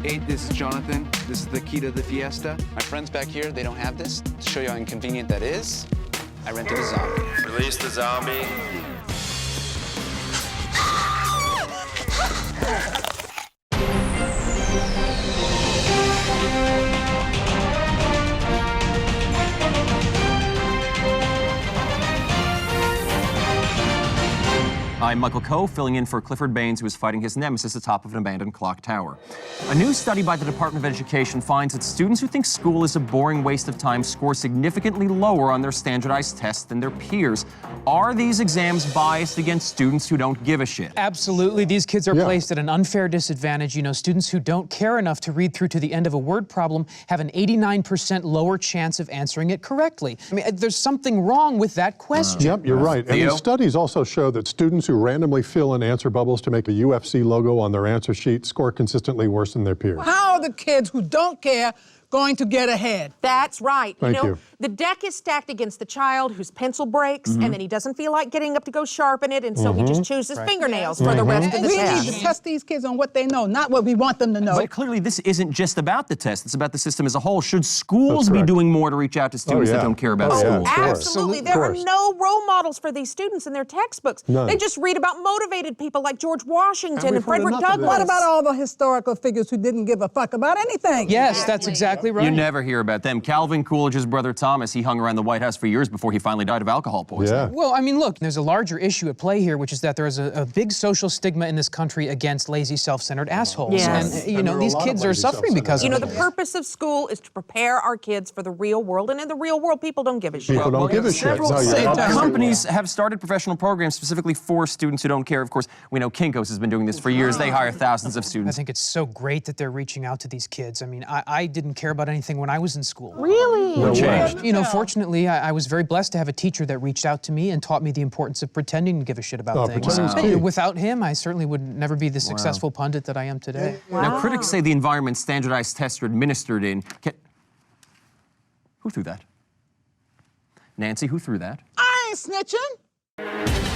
Hey, this is Jonathan. This is the key to the Fiesta. My friends back here, they don't have this. To show you how inconvenient that is, I rented a zombie. Release the zombie. I'm Michael Coe, filling in for Clifford Baines, who is fighting his nemesis atop of an abandoned clock tower. A new study by the Department of Education finds that students who think school is a boring waste of time score significantly lower on their standardized tests than their peers. Are these exams biased against students who don't give a shit? Absolutely. These kids are placed at an unfair disadvantage. You know, students who don't care enough to read through to the end of a word problem have an 89% lower chance of answering it correctly. I mean, there's something wrong with that question. Yep, you're right. And Theo? the studies also show that students who randomly fill in answer bubbles to make a UFC logo on their answer sheet score consistently worse than their peers. How are the kids who don't care going to get ahead? That's right. Thank you know, you. the deck is stacked against the child whose pencil breaks, and then he doesn't feel like getting up to go sharpen it, and so he just chews his fingernails for the rest of the We test. need to test these kids on what they know, not what we want them to know. But clearly this isn't just about the test, it's about the system as a whole. Should schools That's be correct. doing more to reach out to students yeah. that don't care about Oh, yeah. school? Of course. Absolutely. Of There are course. no role models for these students in their textbooks. None. They just read about motivated people like George Washington and we've heard Frederick enough of Douglass. What about all the historical figures who didn't give a fuck about anything? Yes, that's exactly right. You never hear about them. Calvin Coolidge's brother Thomas, he hung around the White House for years before he finally died of alcohol poisoning. Yeah. Well, I mean, look, there's a larger issue at play here, which is that there is a big social stigma in this country against lazy, self-centered assholes. Yes. And, you And know, there are a these lot of kids are lazy, suffering because You of know, it. the purpose of school is to prepare our kids for the real world, and in the real world, people don't give a shit. People don't give a shit. Several No, you're absolutely companies have started professional programs specifically for students who don't care. Of course, we know Kinko's has been doing this for years. They hire thousands of I students. think it's so great that they're reaching out to these kids. I mean, I didn't care about anything when I was in school. Really? What changed? You know, fortunately, I was very blessed to have a teacher that reached out to me and taught me the importance of pretending to give a shit about Oh, things. pretending's And, key. without him, I certainly would never be the successful pundit that I am today. Now, critics say the environment standardized tests are administered in... Who threw that? Nancy, who threw that? I ain't snitching.